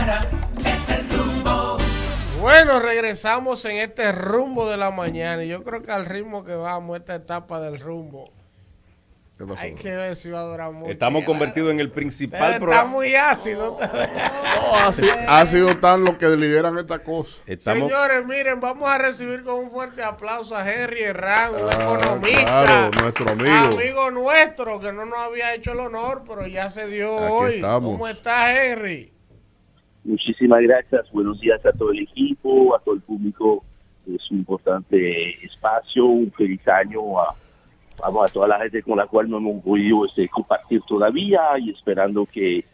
mañana es el rumbo. Bueno, regresamos en este rumbo de la mañana y yo creo que al ritmo que vamos, esta etapa del rumbo, hay que ver si va a durar mucho. Estamos convertidos en el principal Está programa. muy ácido. No, ha sido tan los que lideran esta cosa. Señores, miren, vamos a recibir con un fuerte aplauso a Henry Herrán, un economista. Claro, nuestro amigo. Amigo nuestro, que no nos había hecho el honor, pero ya se dio Aquí hoy. estamos. ¿Cómo estás, Henry? Muchísimas gracias, buenos días a todo el equipo, a todo el público de su importante espacio, un feliz año a toda la gente con la cual no hemos podido compartir todavía y esperando que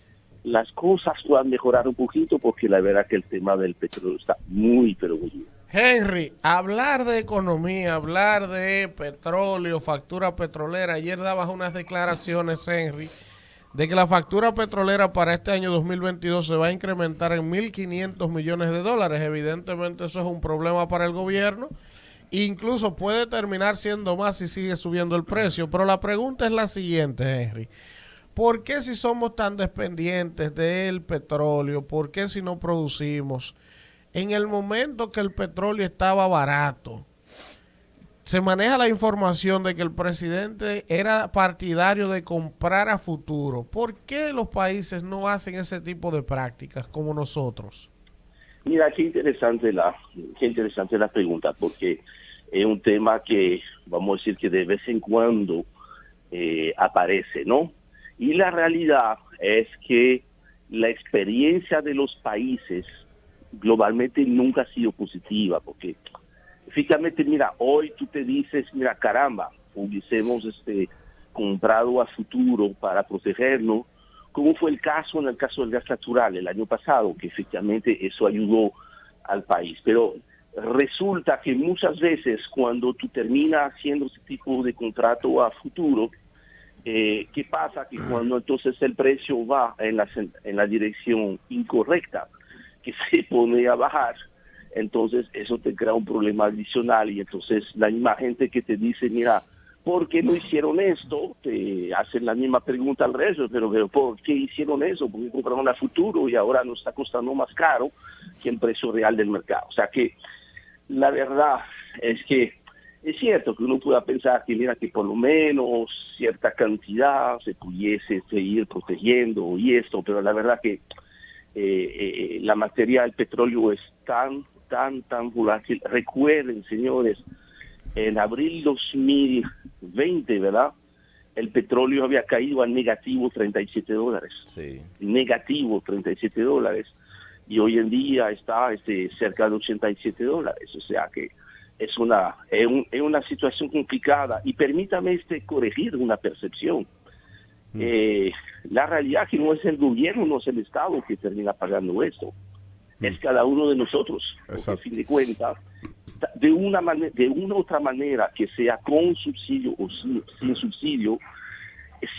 las cosas puedan mejorar un poquito porque la verdad que el tema del petróleo está muy, pero muy bien. Henry, hablar de economía, hablar de petróleo, factura petrolera. Ayer dabas unas declaraciones, Henry, de que la factura petrolera para este año 2022 se va a incrementar en 1.500 millones de dólares. Evidentemente eso es un problema para el gobierno. Incluso puede terminar siendo más si sigue subiendo el precio. Pero la pregunta es la siguiente, Henry. ¿Por qué si somos tan dependientes del petróleo? ¿Por qué si no producimos? En el momento que el petróleo estaba barato, se maneja la información de que el presidente era partidario de comprar a futuro. ¿Por qué los países no hacen ese tipo de prácticas como nosotros? Mira, qué interesante la pregunta, porque es un tema que, vamos a decir que de vez en cuando aparece, ¿no? Y la realidad es que la experiencia de los países globalmente nunca ha sido positiva, porque fíjate, mira, hoy tú te dices, mira, caramba, hubiésemos comprado a futuro para protegernos, como fue el caso en el caso del gas natural el año pasado, que efectivamente eso ayudó al país. Pero resulta que muchas veces cuando tú terminas haciendo ese tipo de contrato a futuro, ¿qué pasa? Que cuando entonces el precio va en la dirección incorrecta, que se pone a bajar, entonces eso te crea un problema adicional y entonces la misma gente que te dice, mira, ¿por qué no hicieron esto? Te hacen la misma pregunta al resto, pero ¿por qué hicieron eso? Porque compraron a futuro y ahora nos está costando más caro que el precio real del mercado. O sea que la verdad es que es cierto que uno pueda pensar que mira que por lo menos cierta cantidad se pudiese seguir protegiendo y esto, pero la verdad que la materia del petróleo es tan volátil. Recuerden, señores, en abril 2020, ¿verdad? El petróleo había caído a negativo $37. Sí. Negativo $37. Y hoy en día está cerca de $87. O sea que es una situación complicada. Y permítame corregir una percepción. La realidad que no es el gobierno, no es el Estado que termina pagando esto. Es cada uno de nosotros. Porque, a fin de cuentas, de una otra manera, que sea con subsidio o sin subsidio,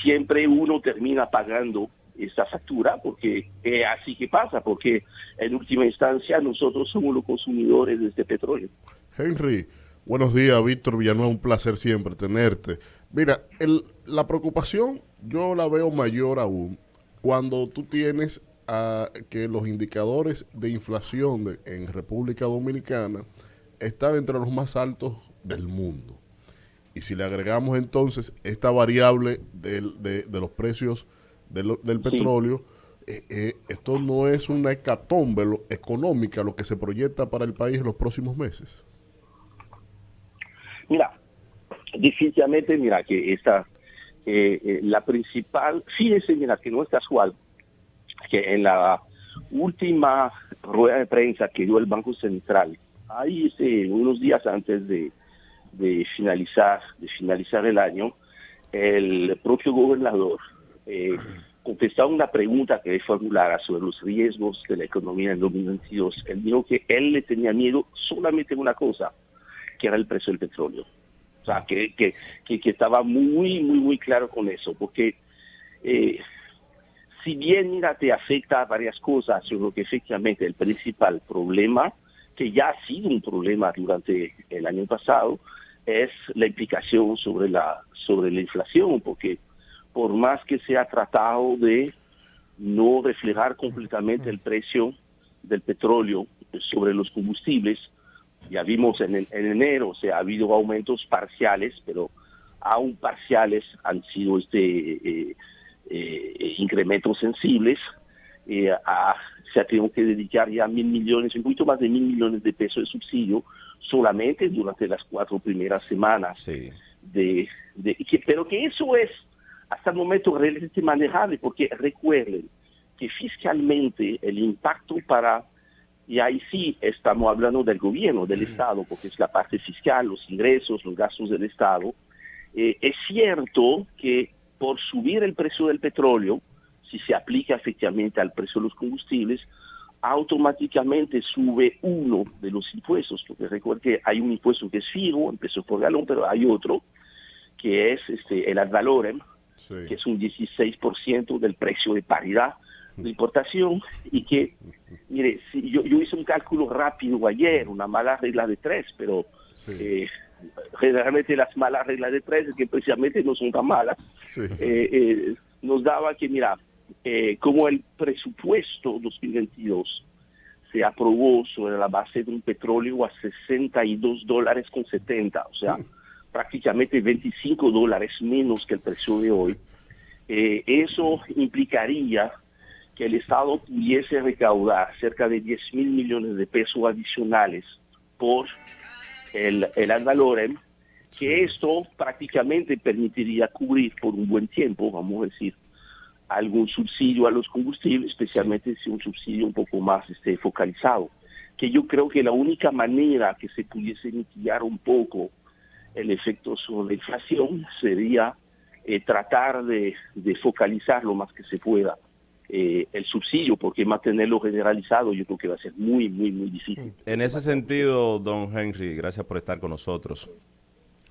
siempre uno termina pagando esta factura, porque es así que pasa, porque en última instancia nosotros somos los consumidores de este petróleo. Henry, buenos días, Víctor Villanueva, un placer siempre tenerte. Mira, la preocupación yo la veo mayor aún cuando tú tienes que los indicadores de inflación en República Dominicana están entre los más altos del mundo. Y si le agregamos entonces esta variable de los precios del petróleo, esto no es una hecatombe económica lo que se proyecta para el país en los próximos meses. Mira, definitivamente, mira que la principal, fíjense, mira que no es casual que en la última rueda de prensa que dio el Banco Central, ahí unos días antes de finalizar el año, el propio gobernador contestaba una pregunta que le formulara sobre los riesgos de la economía en 2022. Él dijo que él le tenía miedo solamente a una cosa, que era el precio del petróleo. O sea, que estaba muy claro con eso, porque si bien, mira, te afecta a varias cosas, yo creo que efectivamente el principal problema, que ya ha sido un problema durante el año pasado, es la implicación sobre la inflación, porque por más que se ha tratado de no reflejar completamente el precio del petróleo sobre los combustibles. Ya vimos en enero, o sea, ha habido aumentos parciales, pero aún parciales han sido incrementos sensibles. Se ha tenido que dedicar ya 1.000 millones, un poquito más de 1.000 millones de pesos de subsidio solamente durante las 4 primeras semanas. Sí. Pero que eso es hasta el momento realmente manejable, porque recuerden que fiscalmente el impacto y ahí sí estamos hablando del gobierno, del Estado, porque es la parte fiscal, los ingresos, los gastos del Estado. Es cierto que por subir el precio del petróleo, si se aplica efectivamente al precio de los combustibles, automáticamente sube uno de los impuestos, porque recuerden que hay un impuesto que es fijo, en pesos por galón, pero hay otro que es el ad valorem, sí, que es un 16% del precio de paridad de importación, y que, mire, si yo hice un cálculo rápido ayer, una mala regla de 3, pero sí, generalmente las malas reglas de 3 es que precisamente no son tan malas, sí, nos daba que, mira, como el presupuesto 2022 se aprobó sobre la base de un petróleo a $62.70, o sea, prácticamente $25 menos que el precio de hoy, eso implicaría que el Estado pudiese recaudar cerca de 10.000 millones de pesos adicionales por el ad valorem, que esto prácticamente permitiría cubrir por un buen tiempo, vamos a decir, algún subsidio a los combustibles, especialmente si un subsidio un poco más focalizado, que yo creo que la única manera que se pudiese mitigar un poco el efecto sobre la inflación sería tratar de focalizar lo más que se pueda el subsidio, porque mantenerlo generalizado yo creo que va a ser muy, muy, muy difícil. En ese sentido, don Henry, gracias por estar con nosotros.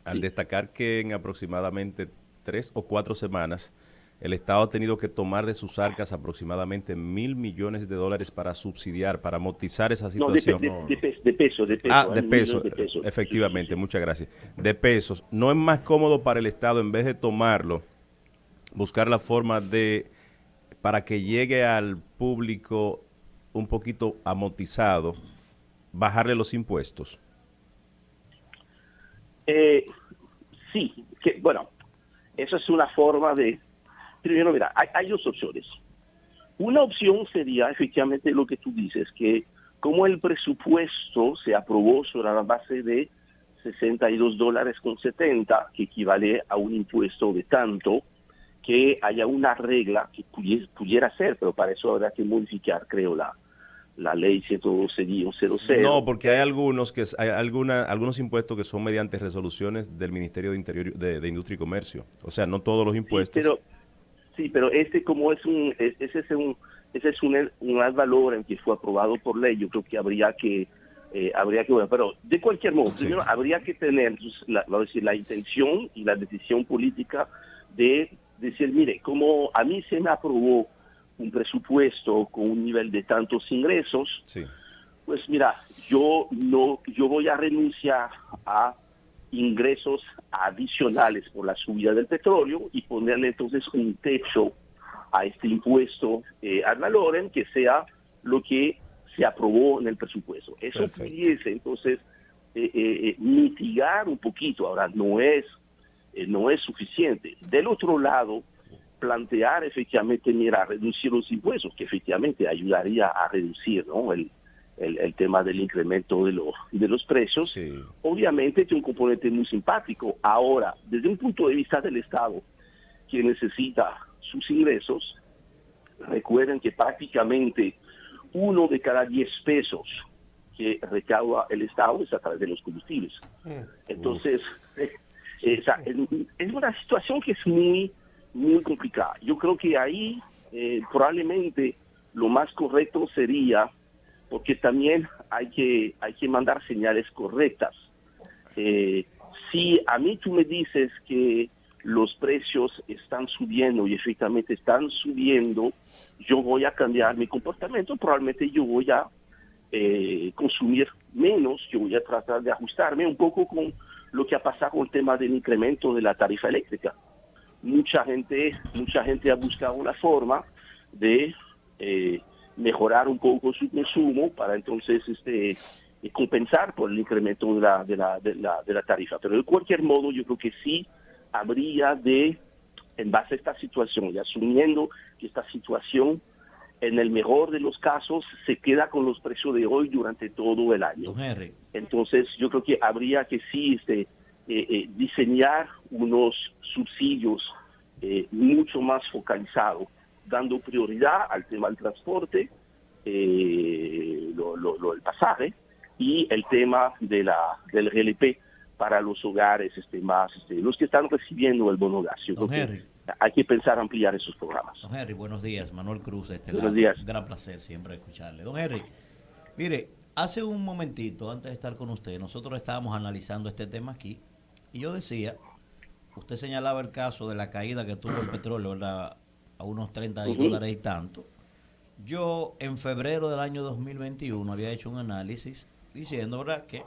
Al destacar que en aproximadamente 3 o 4 semanas el Estado ha tenido que tomar de sus arcas aproximadamente $1.000 millones para subsidiar, para amortizar esa situación. De pesos. De pesos, efectivamente, sí. Muchas gracias. De pesos. ¿No es más cómodo para el Estado, en vez de tomarlo, buscar la forma para que llegue al público un poquito amortizado, bajarle los impuestos? Sí, bueno, eso es una forma de... Primero, mira, hay 2 opciones. Una opción sería efectivamente lo que tú dices, que como el presupuesto se aprobó sobre la base de $62.70, que equivale a un impuesto de tanto, que haya una regla que pudiera ser, pero para eso habrá que modificar, creo, la ley 112-00. No, porque hay algunos algunos impuestos que son mediante resoluciones del Ministerio de Interior de Industria y Comercio. O sea, no todos los impuestos. Sí, pero como ese es un ad valorem que fue aprobado por ley, yo creo que habría que bueno, pero de cualquier modo, sí, primero habría que tener la intención y la decisión política de decir, mire, como a mí se me aprobó un presupuesto con un nivel de tantos ingresos, sí, pues mira, yo voy a renunciar a ingresos adicionales por la subida del petróleo y ponerle entonces un techo a este impuesto ad valorem que sea lo que se aprobó en el presupuesto. Eso perfecto. Pudiese entonces mitigar un poquito. Ahora no es suficiente. Del otro lado, plantear efectivamente, mira, reducir los impuestos, que efectivamente ayudaría a reducir, ¿no?, el tema del incremento de los precios, sí, obviamente tiene un componente muy simpático. Ahora, desde un punto de vista del Estado, que necesita sus ingresos, recuerden que prácticamente 1 de cada 10 pesos que recauda el Estado es a través de los combustibles. Entonces, es una situación que es muy, muy complicada. Yo creo que ahí probablemente lo más correcto sería, porque también hay que mandar señales correctas. Si a mí tú me dices que los precios están subiendo y efectivamente están subiendo, yo voy a cambiar mi comportamiento, probablemente yo voy a consumir menos, yo voy a tratar de ajustarme un poco con lo que ha pasado con el tema del incremento de la tarifa eléctrica. Mucha gente ha buscado una forma de mejorar un poco su consumo para entonces compensar por el incremento de la tarifa. Pero de cualquier modo, yo creo que sí habría de, en base a esta situación y asumiendo que esta situación, en el mejor de los casos, se queda con los precios de hoy durante todo el año. Don Henry. Entonces, yo creo que habría que sí diseñar unos subsidios mucho más focalizados, dando prioridad al tema del transporte, el pasaje, y el tema del GLP para los hogares los que están recibiendo el bono gas. Yo Don creo Henry. que hay que pensar ampliar esos programas. Don Henry, buenos días. Manuel Cruz de este Buenos lado. días. Un gran placer siempre escucharle. Don Henry, mire, hace un momentito, antes de estar con usted, nosotros estábamos analizando este tema aquí, y yo decía, usted señalaba el caso de la caída que tuvo el petróleo, ¿verdad?, a unos 30 dólares y tanto. Yo, en febrero del año 2021, había hecho un análisis diciendo, ¿verdad?, que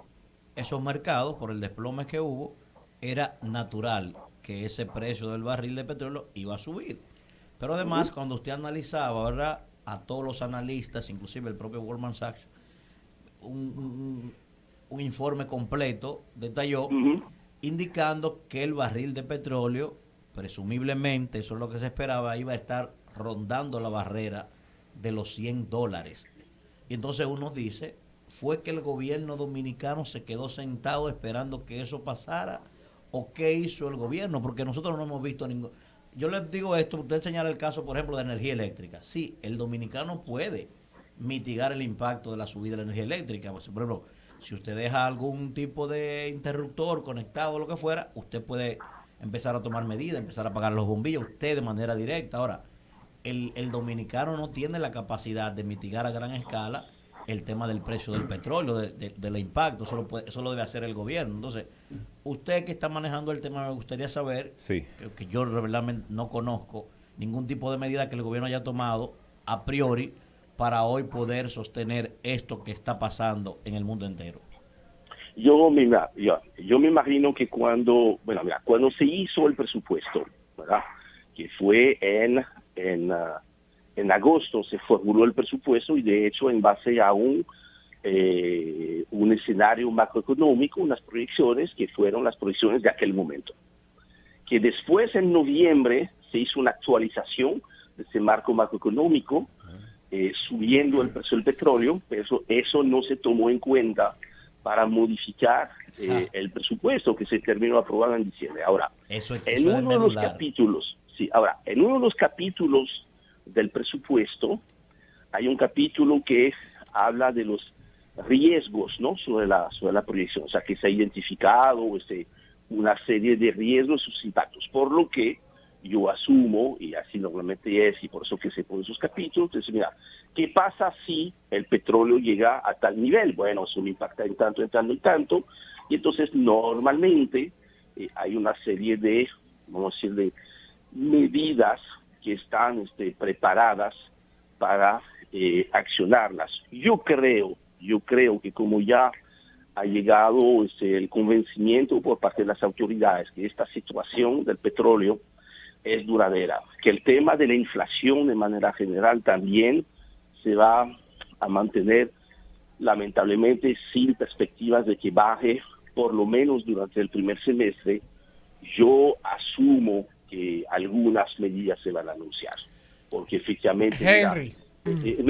esos mercados, por el desplome que hubo, era natural que ese precio del barril de petróleo iba a subir. Pero además, cuando usted analizaba, ¿verdad?, a todos los analistas, inclusive el propio Goldman Sachs, un informe completo detalló, indicando que el barril de petróleo, presumiblemente, eso es lo que se esperaba, iba a estar rondando la barrera de los 100 dólares. Y entonces uno dice, ¿fue que el gobierno dominicano se quedó sentado esperando que eso pasara? ¿O qué hizo el gobierno? Porque nosotros no hemos visto ningún... Yo les digo esto, usted señala el caso, por ejemplo, de energía eléctrica. Sí, el dominicano puede mitigar el impacto de la subida de la energía eléctrica. Por ejemplo, si usted deja algún tipo de interruptor conectado o lo que fuera, usted puede empezar a tomar medidas, empezar a pagar los bombillos, usted de manera directa. Ahora, el dominicano no tiene la capacidad de mitigar a gran escala el tema del precio del petróleo, del impacto. Eso lo debe hacer el gobierno. Entonces, usted que está manejando el tema, me gustaría saber, que yo realmente no conozco ningún tipo de medida que el gobierno haya tomado a priori para hoy poder sostener esto que está pasando en el mundo entero. Yo me imagino que cuando se hizo el presupuesto, ¿verdad?, que fue en agosto se formuló el presupuesto, y de hecho en base a un escenario macroeconómico, unas proyecciones que fueron las proyecciones de aquel momento. Que después en noviembre se hizo una actualización de ese marco macroeconómico, subiendo el precio del petróleo, pero eso no se tomó en cuenta para modificar el presupuesto que se terminó aprobando en diciembre. Ahora, en uno de los capítulos del presupuesto hay un capítulo que habla de los riesgos, ¿no?, sobre la proyección, o sea, que se ha identificado una serie de riesgos, sus impactos, por lo que yo asumo, y así normalmente es, y por eso que se ponen esos capítulos, entonces, mira, ¿qué pasa si el petróleo llega a tal nivel? Bueno, eso me impacta en tanto, y entonces normalmente hay una serie de, vamos a decir, de medidas que están preparadas para accionarlas. Yo creo que como ya ha llegado el convencimiento por parte de las autoridades que esta situación del petróleo es duradera, que el tema de la inflación de manera general también se va a mantener lamentablemente sin perspectivas de que baje, por lo menos durante el primer semestre. Yo asumo que algunas medidas se van a anunciar, porque efectivamente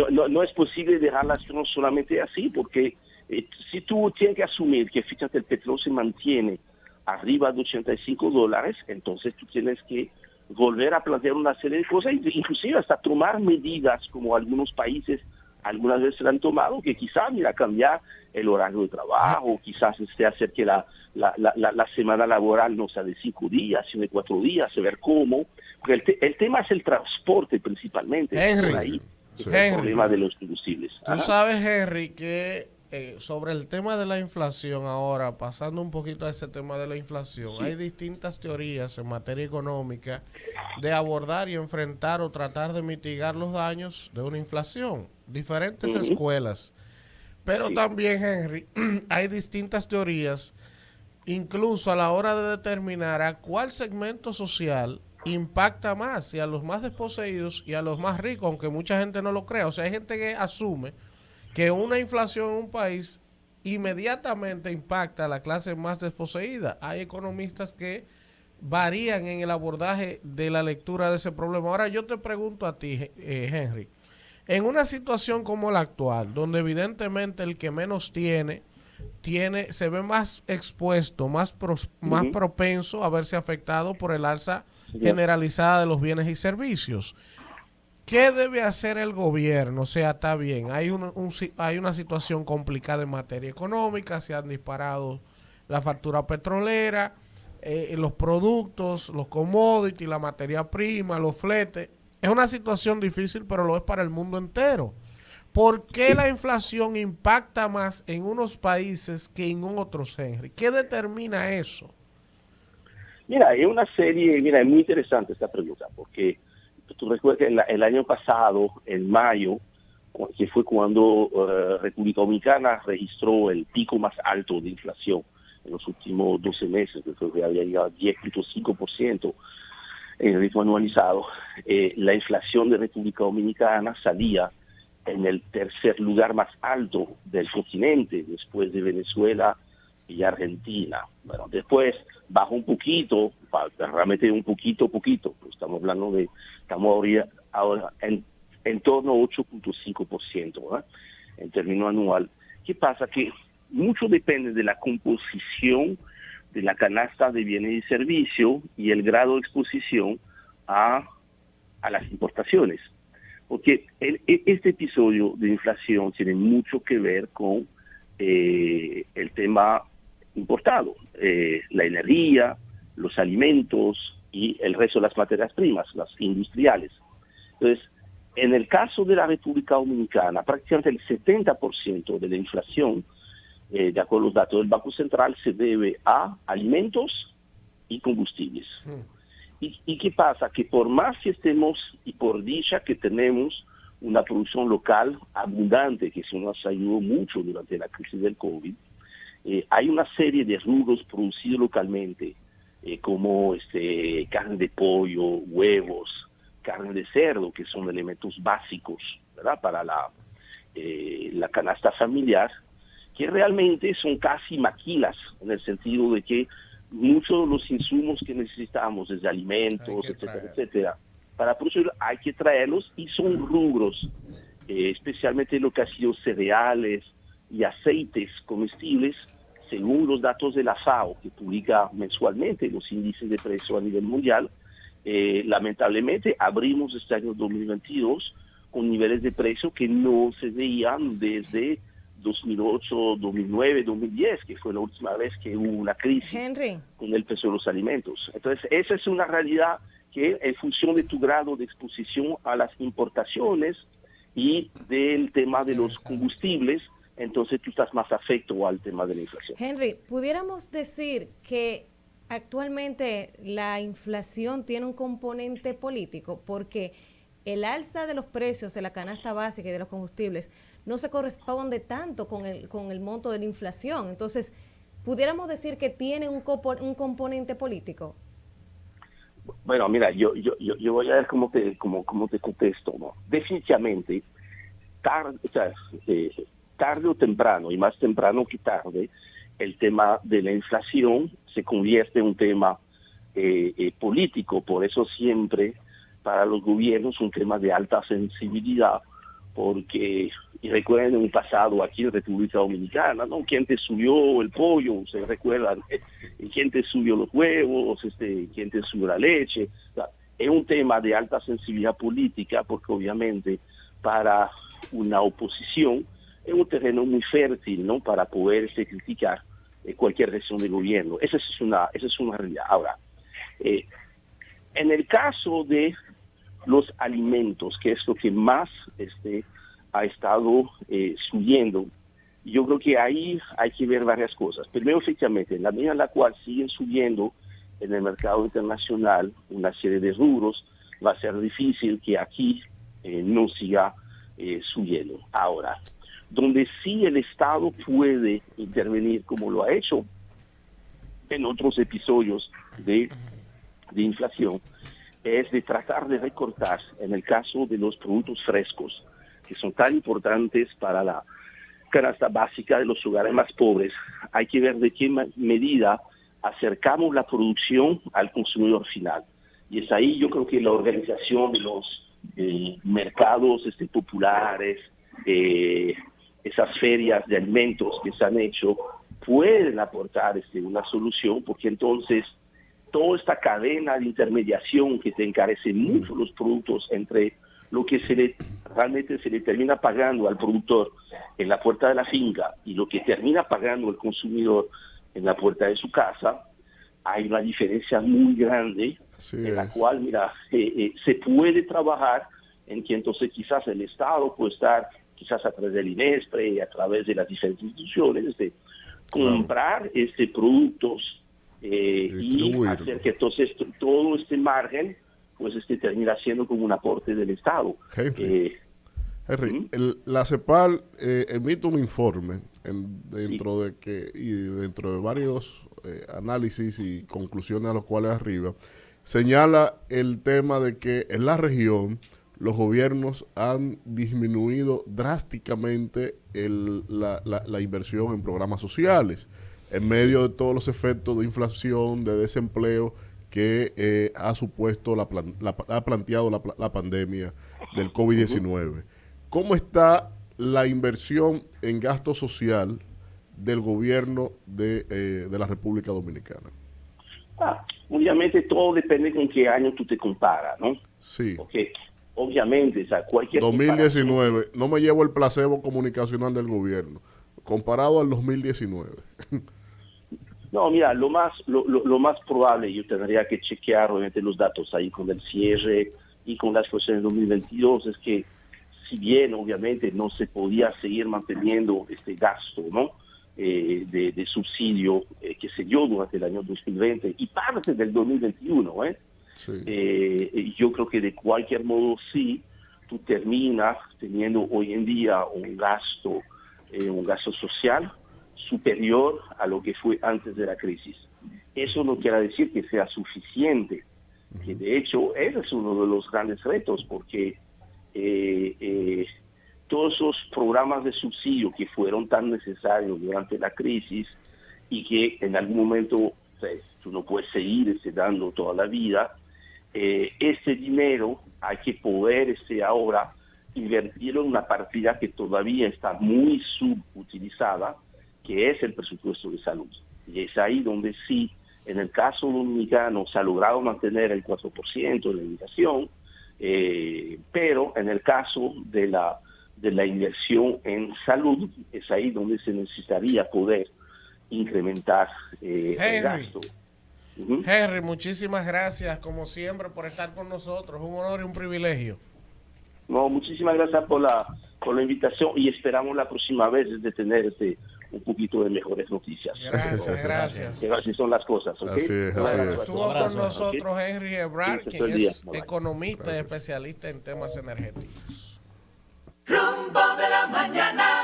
no es posible dejarlas solamente así, porque si tú tienes que asumir que, fíjate, el petróleo se mantiene arriba de 85 dólares, entonces tú tienes que volver a plantear una serie de cosas, inclusive hasta tomar medidas como algunos países algunas veces se han tomado, que quizás, cambiar el horario de trabajo, quizás hacer que la semana laboral no sea de 5 días, sino de 4 días, ver cómo. Porque el tema es el transporte principalmente. Henry, por ahí el problema de los combustibles. Tú sabes, Henry, que sobre el tema de la inflación ahora, pasando un poquito a ese tema de la inflación, hay distintas teorías en materia económica de abordar y enfrentar o tratar de mitigar los daños de una inflación. Diferentes escuelas. Pero también, Henry, hay distintas teorías, incluso a la hora de determinar a cuál segmento social impacta más y a los más desposeídos y a los más ricos, aunque mucha gente no lo crea. O sea, hay gente que asume que una inflación en un país inmediatamente impacta a la clase más desposeída. Hay economistas que varían en el abordaje de la lectura de ese problema. Ahora yo te pregunto a ti, Henry, en una situación como la actual, donde evidentemente el que menos tiene se ve más expuesto, más propenso a verse afectado por el alza generalizada de los bienes y servicios. ¿Qué debe hacer el gobierno? O sea, está bien, hay una situación complicada en materia económica, se han disparado la factura petrolera, los productos, los commodities, la materia prima, los fletes. Es una situación difícil, pero lo es para el mundo entero. ¿Por qué la inflación impacta más en unos países que en otros, Henry? ¿Qué determina eso? Mira, es muy interesante esta pregunta, porque tú recuerdas que el año pasado, en mayo, que fue cuando República Dominicana registró el pico más alto de inflación en los últimos 12 meses, que había llegado a 10.5% en el ritmo anualizado, la inflación de República Dominicana salía en el tercer lugar más alto del continente, después de Venezuela y Argentina. Bueno, después bajó un poquito, realmente un poquito, estamos hablando estamos ahora en torno a 8.5%, en términos anual. ¿Qué pasa? Que mucho depende de la composición de la canasta de bienes y servicios y el grado de exposición a las importaciones. Porque este episodio de inflación tiene mucho que ver con el tema importado, la energía, los alimentos y el resto de las materias primas, las industriales. Entonces, en el caso de la República Dominicana, prácticamente el 70% de la inflación, de acuerdo a los datos del Banco Central, se debe a alimentos y combustibles. ¿Y qué pasa? Que por más que estemos, y por dicha que tenemos una producción local abundante, que eso nos ayudó mucho durante la crisis del COVID, hay una serie de rubros producidos localmente, como carne de pollo, huevos, carne de cerdo, que son elementos básicos, ¿verdad?, para la canasta familiar, que realmente son casi maquilas, en el sentido de que muchos de los insumos que necesitamos, desde alimentos, etcétera, para producir hay que traerlos, y son rubros, especialmente lo que ha sido cereales y aceites comestibles, según los datos de la FAO, que publica mensualmente los índices de precio a nivel mundial. Lamentablemente abrimos este año 2022 con niveles de precio que no se veían desde 2008, 2009, 2010, que fue la última vez que hubo una crisis, Henry, con el precio de los alimentos. Entonces, esa es una realidad que, en función de tu grado de exposición a las importaciones y del tema de los combustibles, entonces tú estás más afecto al tema de la inflación. Henry, ¿pudiéramos decir que actualmente la inflación tiene un componente político? Porque el alza de los precios de la canasta básica y de los combustibles no se corresponde tanto con el monto de la inflación. Entonces, ¿pudiéramos decir que tiene un componente político? Bueno, mira, yo voy a ver cómo te contesto, ¿no? Definitivamente, tarde o temprano, y más temprano que tarde, el tema de la inflación se convierte en un tema político. Por eso siempre para los gobiernos un tema de alta sensibilidad, porque, y recuerden en un pasado aquí en República Dominicana, ¿no?, quién te subió el pollo, se recuerdan, quién te subió los huevos, quién te subió la leche. O sea, es un tema de alta sensibilidad política, porque obviamente para una oposición es un terreno muy fértil, ¿no?, para poderse criticar cualquier decisión del gobierno. Esa es una realidad. Ahora, en el caso de los alimentos, que es lo que más ha estado subiendo, yo creo que ahí hay que ver varias cosas. Primero, efectivamente, en la medida en la cual siguen subiendo en el mercado internacional una serie de rubros, va a ser difícil que aquí no siga subiendo. Ahora, donde sí el Estado puede intervenir, como lo ha hecho en otros episodios de inflación, es de tratar de recortar, en el caso de los productos frescos, que son tan importantes para la canasta básica de los hogares más pobres. Hay que ver de qué medida acercamos la producción al consumidor final. Y es ahí yo creo que la organización de los mercados populares, esas ferias de alimentos que se han hecho, pueden aportar una solución, porque entonces toda esta cadena de intermediación que te encarece mucho los productos entre lo que realmente se le termina pagando al productor en la puerta de la finca y lo que termina pagando el consumidor en la puerta de su casa, hay una diferencia muy grande la cual, mira, se puede trabajar en que entonces quizás el Estado puede estar, quizás a través del INESPRE, a través de las diferentes instituciones, de comprar productos y hacer que entonces todo este margen pues termina siendo como un aporte del Estado. Henry, la CEPAL emite un informe dentro de varios análisis y conclusiones a los cuales arriba señala el tema de que en la región los gobiernos han disminuido drásticamente la inversión en programas sociales en medio de todos los efectos de inflación, de desempleo que ha planteado la pandemia del COVID-19. ¿Cómo está la inversión en gasto social del gobierno de la República Dominicana? Obviamente todo depende con qué año tú te comparas, ¿no? Sí. Porque obviamente, o sea, cualquier 2019, no me llevo el placebo comunicacional del gobierno, comparado al 2019. No, mira, lo más probable, yo tendría que chequear obviamente los datos ahí con el cierre y con las cosas del 2022, es que si bien obviamente no se podía seguir manteniendo este gasto, ¿no? De subsidio que se dio durante el año 2020 y parte del 2021, sí. Yo creo que de cualquier modo sí, tú terminas teniendo hoy en día un gasto social superior a lo que fue antes de la crisis. Eso no quiere decir que sea suficiente, que de hecho ese es uno de los grandes retos, porque todos esos programas de subsidio que fueron tan necesarios durante la crisis y que en algún momento tú no puedes seguir dando toda la vida, ese dinero hay que poder ahora invertirlo en una partida que todavía está muy subutilizada, que es el presupuesto de salud. Y es ahí donde sí, en el caso dominicano, se ha logrado mantener el 4% de la inflación, pero en el caso de la inversión en salud, es ahí donde se necesitaría poder incrementar el gasto. Henry, muchísimas gracias, como siempre, por estar con nosotros. Un honor y un privilegio. No, muchísimas gracias por la invitación y esperamos la próxima vez de tener un poquito de mejores noticias. Gracias. Que así son las cosas, ¿ok? Así es. Estuvo con nosotros Henry Ebrard, quien es economista y especialista en temas energéticos. Rumbo de la mañana.